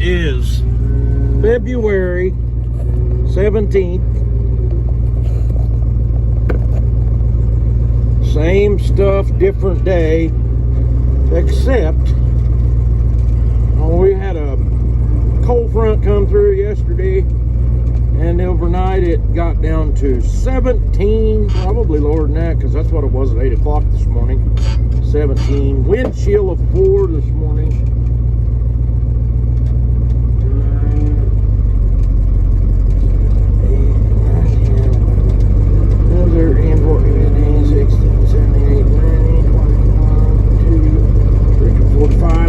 is February 17th. Same stuff, different day, except we had a cold front come through yesterday, and overnight it got down to 17, probably lower than that, because that's what it was at 8 o'clock this morning. 17. Wind chill of 4 this morning.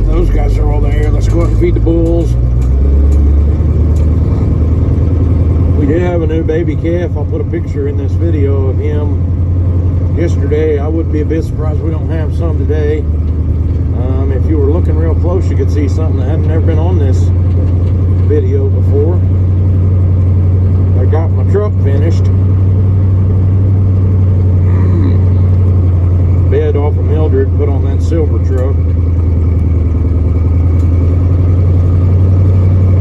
Those guys are all there. Let's go out and feed the bulls. We did have a new baby calf. I'll put a picture in this video of him yesterday. I wouldn't be a bit surprised we don't have some today. If you were looking real close, you could see something that hadn't never been on this video before. I got my truck finished. Bed off of Mildred, put on that silver truck.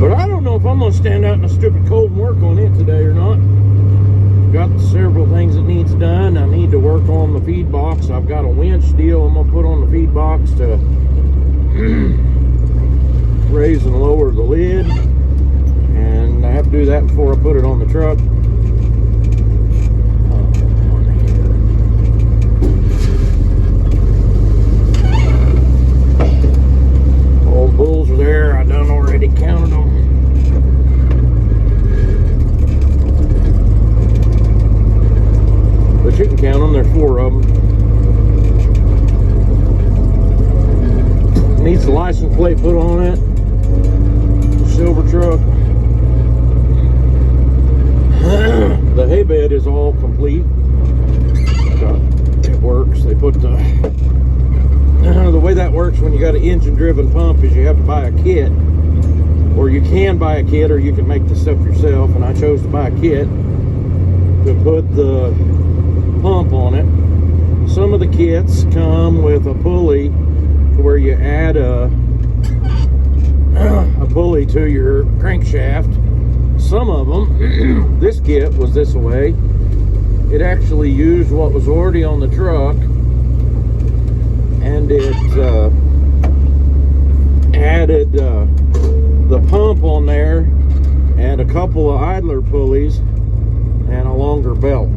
But I don't know if I'm going to stand out in the stupid cold and work on it today or not. Got several things that needs done. I need to work on the feed box. I've got a winch deal I'm going to put on the feed box to raise and lower the lid. And I have to do that before I put it on the truck. All the bulls are there. I done already counted them. But you can count them. There's 4 of them. Needs the license plate put on it. Silver truck. The hay bed is all complete. It works. They put the way that works when you got an engine-driven pump is you have to buy a kit, or you can buy a kit, or you can make the stuff yourself. And I chose to buy a kit to put the pump on it. Some of the kits come with a pulley to where you add a pulley to your crankshaft. Some of them, this kit was this way. It actually used what was already on the truck, and it added the pump on there and a couple of idler pulleys and a longer belt.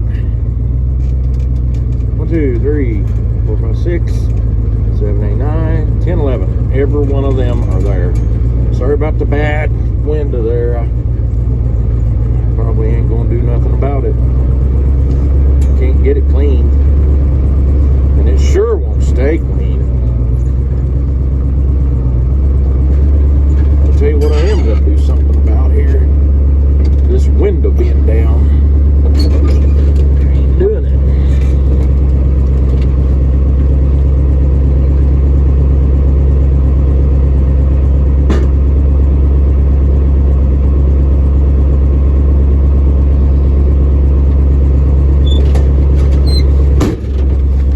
1, 2, 3, 4, 5, 6, 7, 8, 9, 10, 11. Every one of them are there. Sorry about the bad window there. I probably ain't gonna do nothing about it. Can't get it cleaned, and it sure won't stay clean. I'll tell you what I am gonna do something about here. This window being down. I ain't doing it.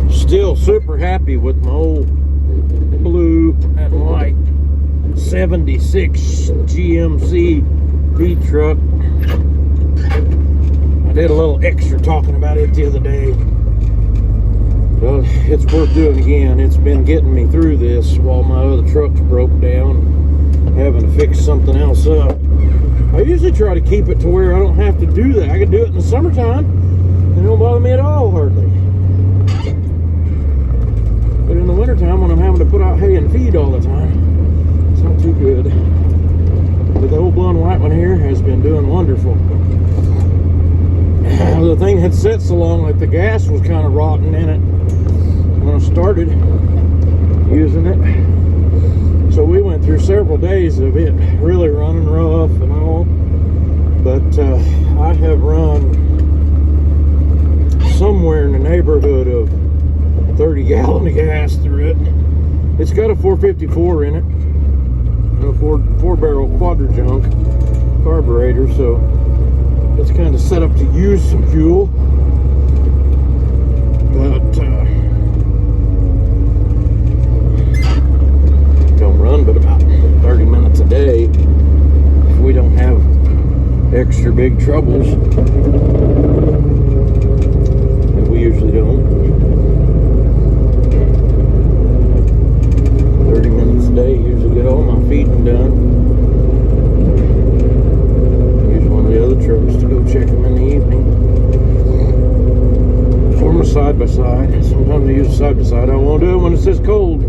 Still super happy with my old blue and white 76 GMC feed truck. I did a little extra talking about it the other day, but it's worth doing again. It's been getting me through this while my other trucks broke down, having to fix something else up. I usually try to keep it to where I don't have to do that. I can do it in the summertime. It don't bother me at all, hardly. But in the wintertime, when I'm having to put out hay and feed all the time, it's not too good. But the old blue and white one here has been doing wonderful. The thing had set so long that the gas was kind of rotten in it when I started using it. So we went through several days of it really running rough and all. But I have run somewhere in the neighborhood of 30 gallons of gas through it. It's got a 454 in it, and a four barrel quadra-junk carburetor, so it's kind of set up to use some fuel. But don't run but about 30 minutes a day. extra big troubles. And we usually don't. 30 minutes a day, usually get all my feeding done. Use one of the other trucks to go check them in the evening. Or my side-by-side. Sometimes I use a side-by-side. I won't do it when it says cold.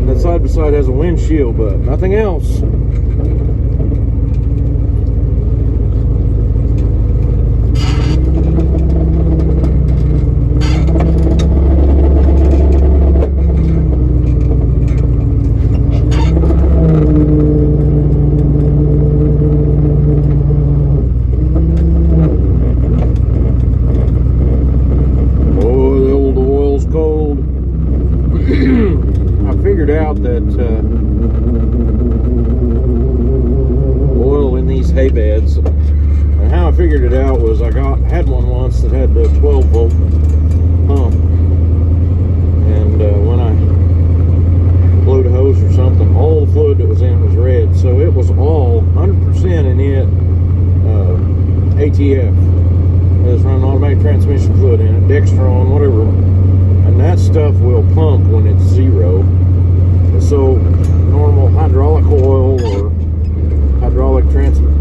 That side-by-side has a windshield, but nothing else. That oil in these hay beds, and how I figured it out was I had one once that had the 12-volt pump, and when I blew the hose or something, all the fluid that was in it was red, so it was all 100% in it ATF. It was running automatic transmission fluid in it, Dextron, whatever, and that stuff will pump when it's zero. So normal hydraulic oil or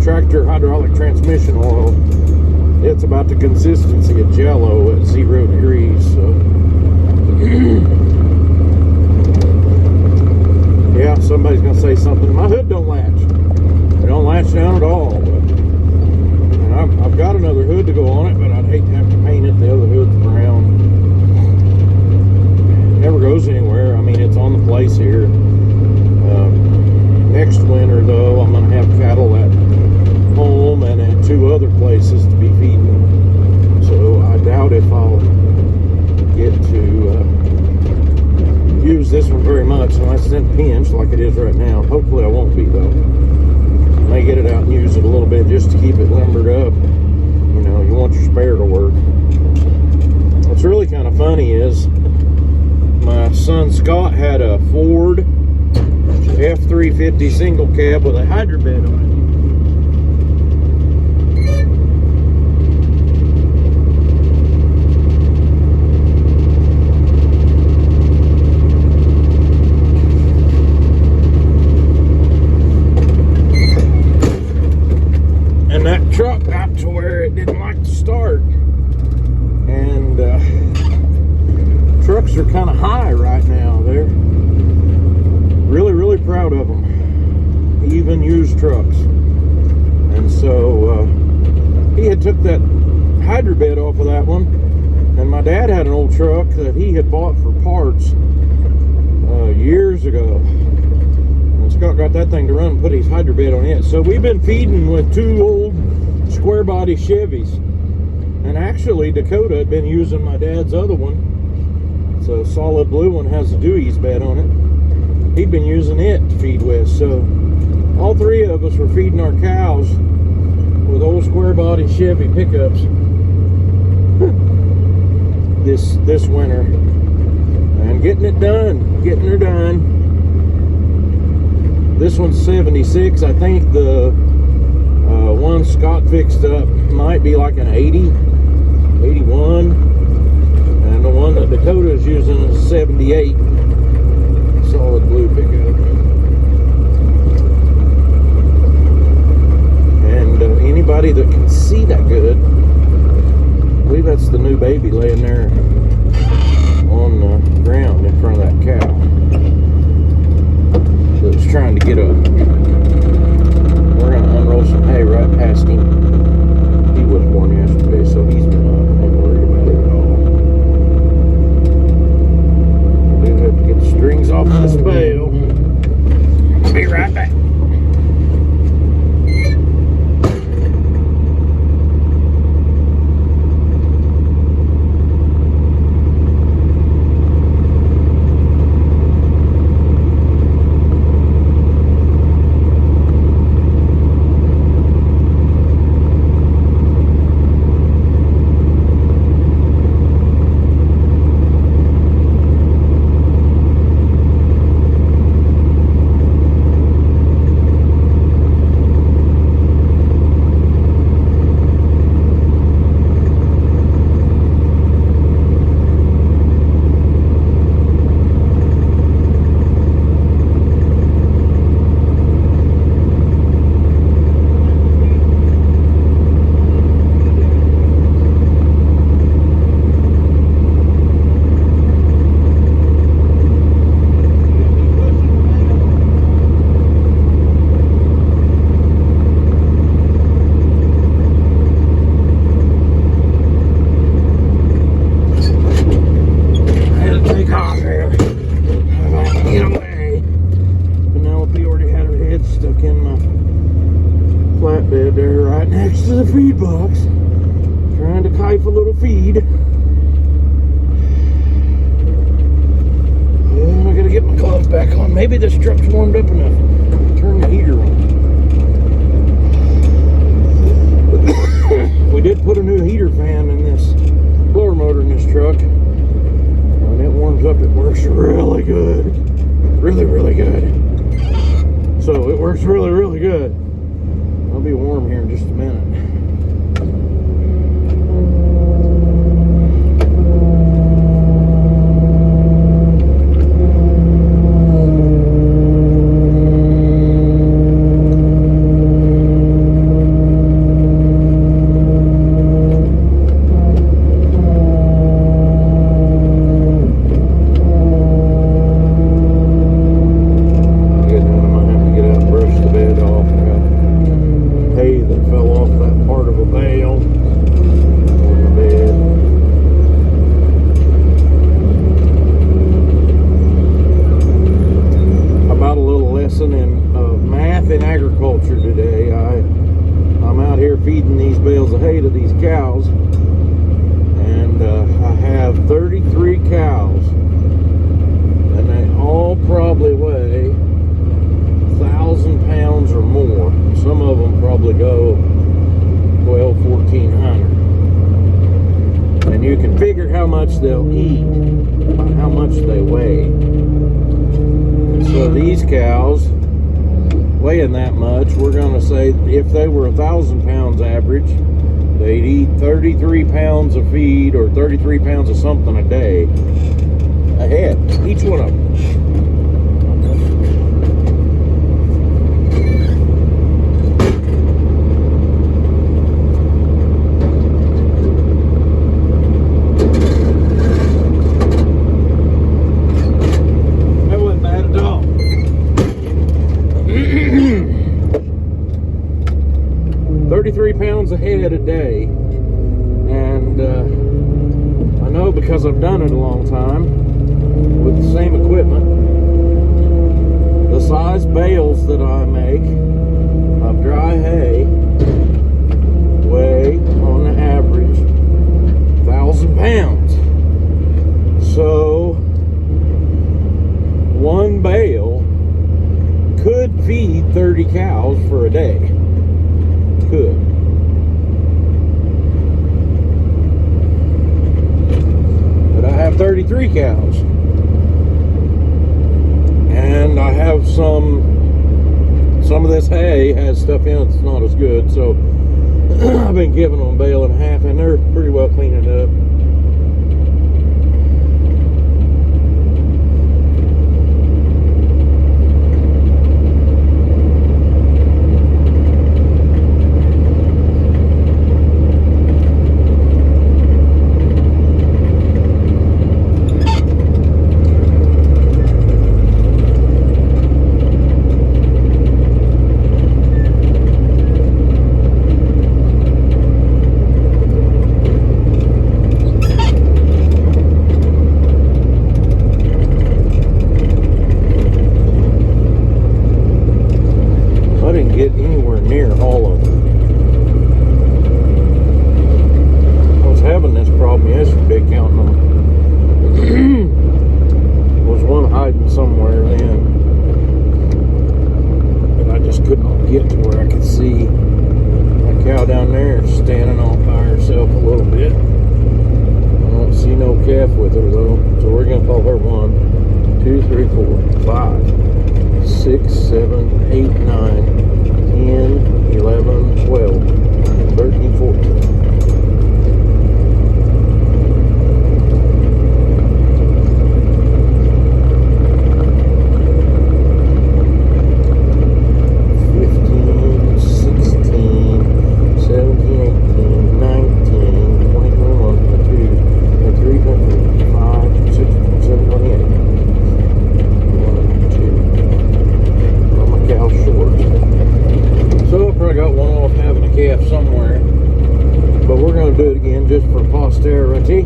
tractor hydraulic transmission oil, it's about the consistency of Jello at 0 degrees. So yeah, somebody's gonna say something. My hood don't latch. It don't latch down at all. And I've got another hood to go on it, but I'd hate to have to paint it. The other hood's brown. Never goes anywhere. I mean, it's on the place here. Next winter, though, I'm going to have cattle at home and at 2 other places to be feeding. So I doubt if I'll get to use this one very much unless it's in a pinch like it is right now. Hopefully I won't be, though. I may get it out and use it a little bit just to keep it lumbered up. You know, you want your spare to work. What's really kind of funny is my son Scott had a Ford F-350 single cab with a hydro bed on it. And that truck got to where it didn't like to start. And trucks are kind of high right now. They're really proud of them, even used trucks. And so he had took that hydro bed off of that one, and my dad had an old truck that he had bought for parts years ago, and Scott got that thing to run and put his hydro bed on it. So we've been feeding with 2 old square body Chevys, and actually Dakota had been using my dad's other one. It's a solid blue one, has a Dewey's bed on it. He'd been using it to feed with, so all 3 of us were feeding our cows with old square body Chevy pickups this winter, and getting her done. This one's 76. I think the one Scott fixed up might be like an 80, 81, and the one that Dakota is using is 78. Solid blue pickup. And anybody that can see that good, I believe that's the new baby laying there on the ground in front of that cow that was trying to get up. We're going to unroll some hay right past him. He was born yesterday, so he's been up. Ain't worried about it at all. I do have to get the strings off this bale. I'll be right back. stuck in my flatbed there right next to the feed box. Trying to kite a little feed. And I gotta get my gloves back on. Maybe this truck's warmed up enough. Turn the heater on. We did put a new heater fan in this blower motor in this truck. When it warms up, it works really good. Really, really good. So it works really, really good. I'll be warm here in just a minute. Feeding these bales of hay to these cows, and I have 33 cows, and they all probably weigh 1,000 pounds or more. Some of them probably go 1,400, and you can figure how much they'll eat by how much they weigh. And so these cows weighing that much, we're going to say if they were 1,000 pounds average, they'd eat 33 pounds of feed or 33 pounds of something a day a head, each one of them. That wasn't bad at all. 33 pounds a head a day, and I know because I've done it a long time with the same equipment. The size bales that I make of dry hay weigh on the average 1,000 pounds. So one bale could feed 30 cows for a day. Could. But I have 33 cows, and I have some of this hay has stuff in it that's not as good, so I've been giving them a bale and a half, and they're pretty well cleaning up. Get anywhere near all of them. I was having this problem yesterday counting them. There was one hiding somewhere then, but I just couldn't get to where I could see. That cow down there is standing all by herself a little bit. I don't see no calf with her though, so we're gonna call her 1, 2, 3, 4, 5, 6, 7, 8, 9, 10, 11, 12, 13, 14. Somewhere, but we're going to do it again just for posterity. I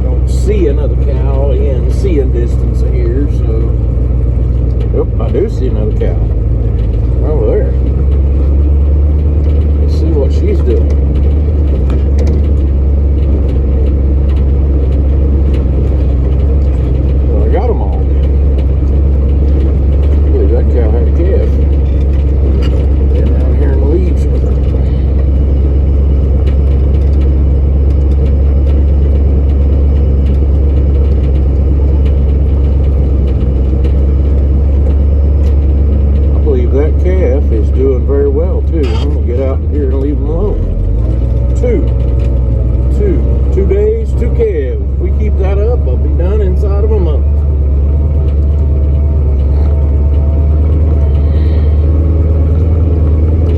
don't see another cow in seeing distance here, so I do see another cow. over there. Let's see what she's doing. Well, I got them all. I believe that cow had a calf. They're down here in the leaves with her. That calf is doing very well too. I'm gonna get out here and leave them alone. 2 days, 2 calves. If we keep that up, I'll be done inside of a month.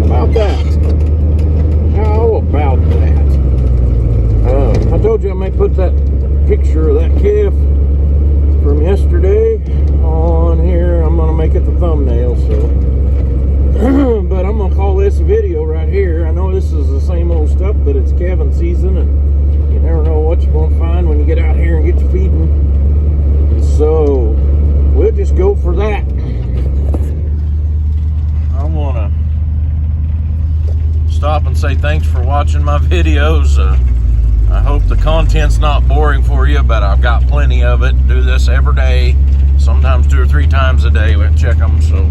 About that. How about that? I told you I may put that picture of that calf from yesterday on here. I'm gonna make it the thumbnail, so but I'm gonna call this a video right here. I know this is the same old stuff, but it's calving season, and you never know what you're gonna find when you get out here and get your feeding. So we'll just go for that. I wanna stop and say thanks for watching my videos. I hope the content's not boring for you, but I've got plenty of it. Do this every day, sometimes 2 or 3 times a day. We check them, so